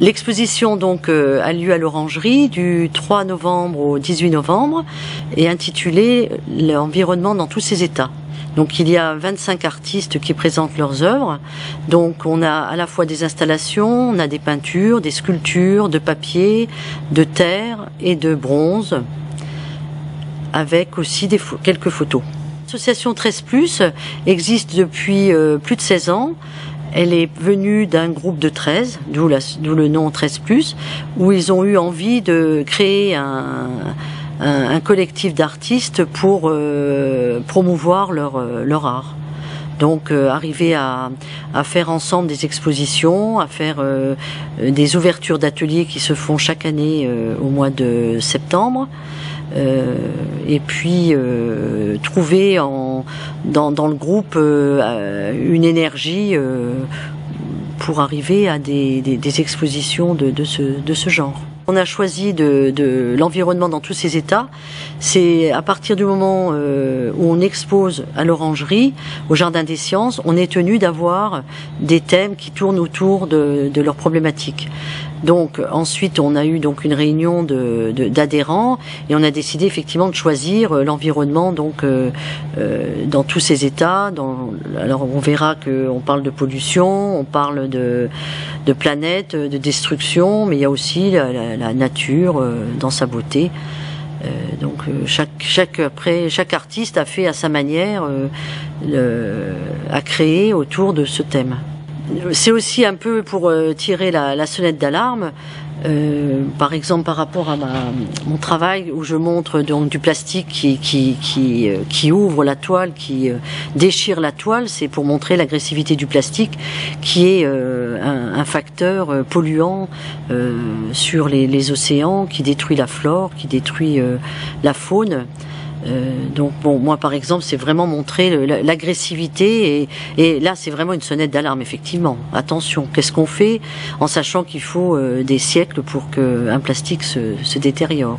L'exposition donc a lieu à l'Orangerie du 3 novembre au 18 novembre et intitulée L'environnement dans tous ses états. Donc il y a 25 artistes qui présentent leurs œuvres. Donc on a à la fois des installations, on a des peintures, des sculptures de papier, de terre et de bronze, avec aussi quelques photos. L'association 13+ existe depuis plus de 16 ans. Elle est venue d'un groupe de 13, d'où le nom 13+, où ils ont eu envie de créer un collectif d'artistes pour promouvoir leur art. Donc arriver à faire ensemble des expositions, à faire des ouvertures d'ateliers qui se font chaque année au mois de septembre. Et puis trouver dans le groupe une énergie pour arriver à des expositions de ce genre. On a choisi de l'environnement dans tous ses états. C'est à partir du moment où on expose à l'Orangerie, au Jardin des Sciences, on est tenu d'avoir des thèmes qui tournent autour de leurs problématiques. Donc ensuite on a eu donc une réunion d'adhérents et on a décidé effectivement de choisir l'environnement donc dans tous ses états. Alors on verra qu'on parle de pollution, on parle de planète, de destruction, mais il y a aussi la nature dans sa beauté. Donc chaque artiste a fait à sa manière, a créé autour de ce thème. C'est aussi un peu pour tirer la sonnette d'alarme, par exemple par rapport à mon travail où je montre donc du plastique qui ouvre la toile, qui déchire la toile. C'est pour montrer l'agressivité du plastique qui est un facteur polluant sur les océans, qui détruit la flore, qui détruit la faune. Donc bon, moi par exemple c'est vraiment montrer l'agressivité et là c'est vraiment une sonnette d'alarme effectivement. Attention, qu'est-ce qu'on fait en sachant qu'il faut des siècles pour qu'un plastique se détériore.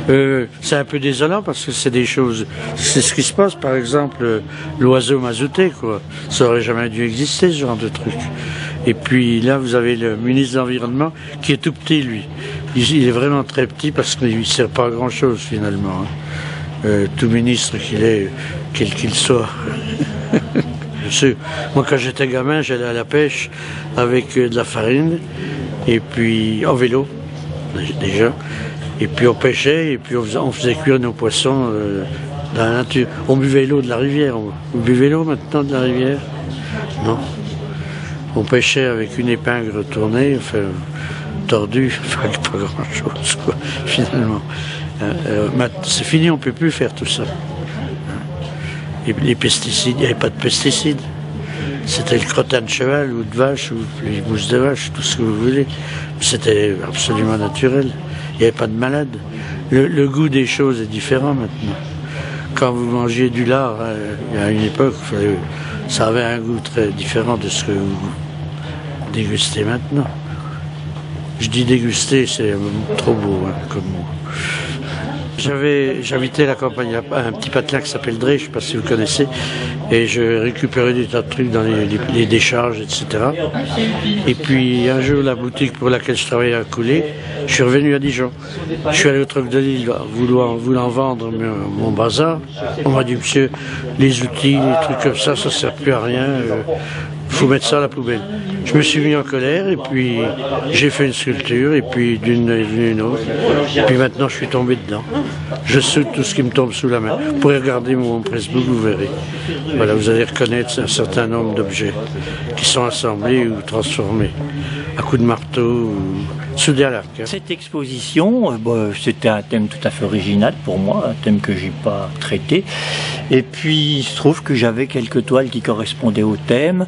C'est un peu désolant parce que c'est des choses, c'est ce qui se passe, par exemple, l'oiseau mazouté, quoi. Ça aurait jamais dû exister, ce genre de truc. Et puis là, vous avez le ministre de l'Environnement qui est tout petit, lui. Il est vraiment très petit parce qu'il ne sert pas à grand chose, finalement. Tout ministre qu'il est, quel qu'il soit. Moi, quand j'étais gamin, j'allais à la pêche avec de la farine, et puis en vélo, déjà. Et puis on pêchait, et puis on faisait cuire nos poissons dans la nature. On buvait l'eau de la rivière. Vous buvez l'eau maintenant de la rivière? Non. On pêchait avec une épingle tournée, enfin, tordue, enfin, pas grand-chose, quoi, finalement. C'est fini, on ne peut plus faire tout ça. Et les pesticides, il n'y avait pas de pesticides. C'était le crottin de cheval ou de vache, ou les mousses de vache, tout ce que vous voulez. C'était absolument naturel. Il n'y avait pas de malade. Le goût des choses est différent maintenant. Quand vous mangez du lard, il y a une époque, ça avait un goût très différent de ce que vous dégustez maintenant. Je dis déguster, c'est trop beau comme mot. J'habitais la campagne, un petit patelin qui s'appelle Dré, je ne sais pas si vous connaissez, et je récupérais des tas de trucs dans les décharges, etc. Et puis un jour, la boutique pour laquelle je travaillais a coulé, je suis revenu à Dijon. Je suis allé au Troc de Lille voulant vendre mon bazar. On m'a dit, monsieur, les outils, les trucs comme ça ne sert plus à rien. Il faut mettre ça à la poubelle. Je me suis mis en colère et puis j'ai fait une sculpture et puis d'une et une autre. Et puis maintenant je suis tombé dedans. Je saute tout ce qui me tombe sous la main. Vous pourrez regarder mon Facebook, vous verrez. Voilà, vous allez reconnaître un certain nombre d'objets qui sont assemblés ou transformés à coups de marteau ou soudés à l'arc. Cette exposition, c'était un thème tout à fait original pour moi, un thème que j'ai pas traité. Et puis il se trouve que j'avais quelques toiles qui correspondaient au thème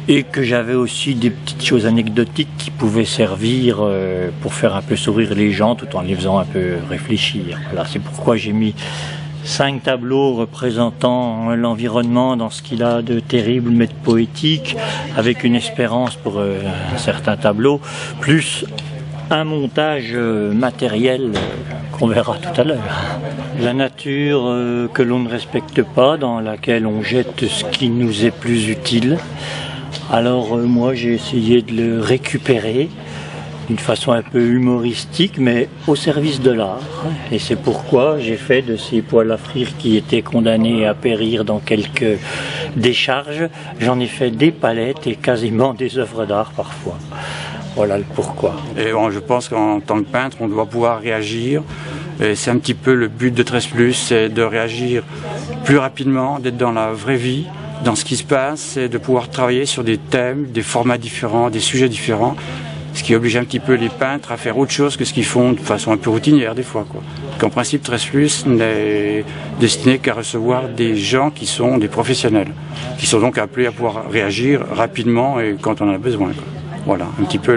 et que j'avais aussi des petites choses anecdotiques qui pouvaient servir pour faire un peu sourire les gens tout en les faisant un peu réfléchir. Voilà, c'est pourquoi j'ai mis 5 tableaux représentant l'environnement dans ce qu'il a de terrible mais de poétique, avec une espérance pour certains tableaux, plus un montage matériel qu'on verra tout à l'heure. La nature que l'on ne respecte pas, dans laquelle on jette ce qui nous est plus utile. Alors moi j'ai essayé de le récupérer d'une façon un peu humoristique, mais au service de l'art. Et c'est pourquoi j'ai fait de ces poêles à frire qui étaient condamnés à périr dans quelques décharges, j'en ai fait des palettes et quasiment des œuvres d'art parfois. Voilà le pourquoi. Et bon, je pense qu'en tant que peintre, on doit pouvoir réagir. Et c'est un petit peu le but de 13+, c'est de réagir plus rapidement, d'être dans la vraie vie, dans ce qui se passe, et de pouvoir travailler sur des thèmes, des formats différents, des sujets différents. Ce qui oblige un petit peu les peintres à faire autre chose que ce qu'ils font de façon un peu routinière des fois, quoi. Qu'en principe, 13+ n'est destiné qu'à recevoir des gens qui sont des professionnels, qui sont donc appelés à pouvoir réagir rapidement et quand on en a besoin, quoi. Voilà, un petit peu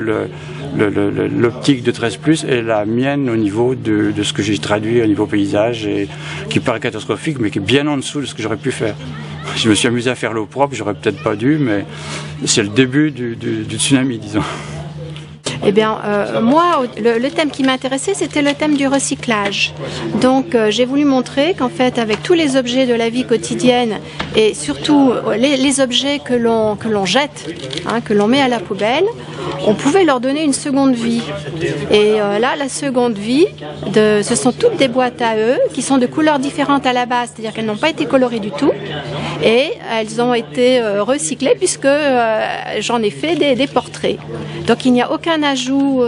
l'optique de 13+ est la mienne au niveau de ce que j'ai traduit au niveau paysage, et qui paraît catastrophique, mais qui est bien en dessous de ce que j'aurais pu faire. Je me suis amusé à faire l'eau propre, j'aurais peut-être pas dû, mais c'est le début du tsunami, disons. Eh bien, moi, le thème qui m'intéressait, c'était le thème du recyclage. Donc, j'ai voulu montrer qu'en fait, avec tous les objets de la vie quotidienne et surtout les objets que l'on jette, hein, que l'on met à la poubelle, on pouvait leur donner une seconde vie. Et là, la seconde vie, ce sont toutes des boîtes à eux qui sont de couleurs différentes à la base, c'est-à-dire qu'elles n'ont pas été colorées du tout. Et elles ont été recyclées puisque j'en ai fait des portraits. Donc, il n'y a aucun ajout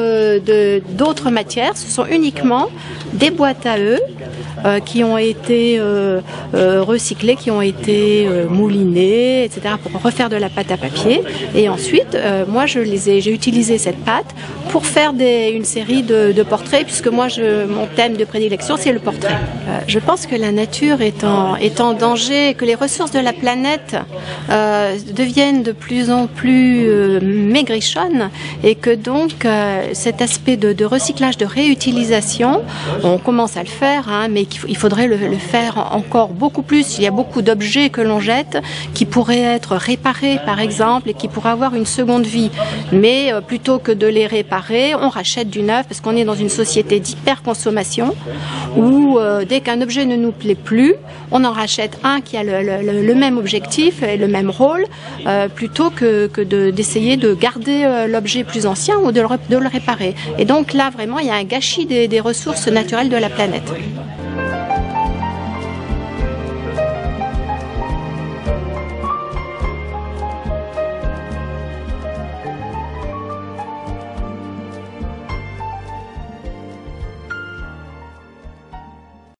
d'autres matières, ce sont uniquement des boîtes à eux qui ont été recyclées, qui ont été moulinées, etc. pour refaire de la pâte à papier. Et ensuite, moi, j'ai utilisé cette pâte pour faire une série de portraits, puisque moi, mon thème de prédilection, c'est le portrait. Je pense que la nature est en danger, que les ressources de la planète deviennent de plus en plus maigrichonnes, et que donc cet aspect de recyclage, de réutilisation, on commence à le faire, hein, mais qu'il faudrait le faire encore beaucoup plus. Il y a beaucoup d'objets que l'on jette qui pourraient être réparés, par exemple, et qui pourraient avoir une seconde vie. Mais plutôt que de les réparer, on rachète du neuf parce qu'on est dans une société d'hyperconsommation où dès qu'un objet ne nous plaît plus, on en rachète un qui a le même objectif et le même rôle, plutôt que d'essayer de garder l'objet plus ancien ou de le réparer. Et donc là, vraiment, il y a un gâchis des ressources naturelles de la planète.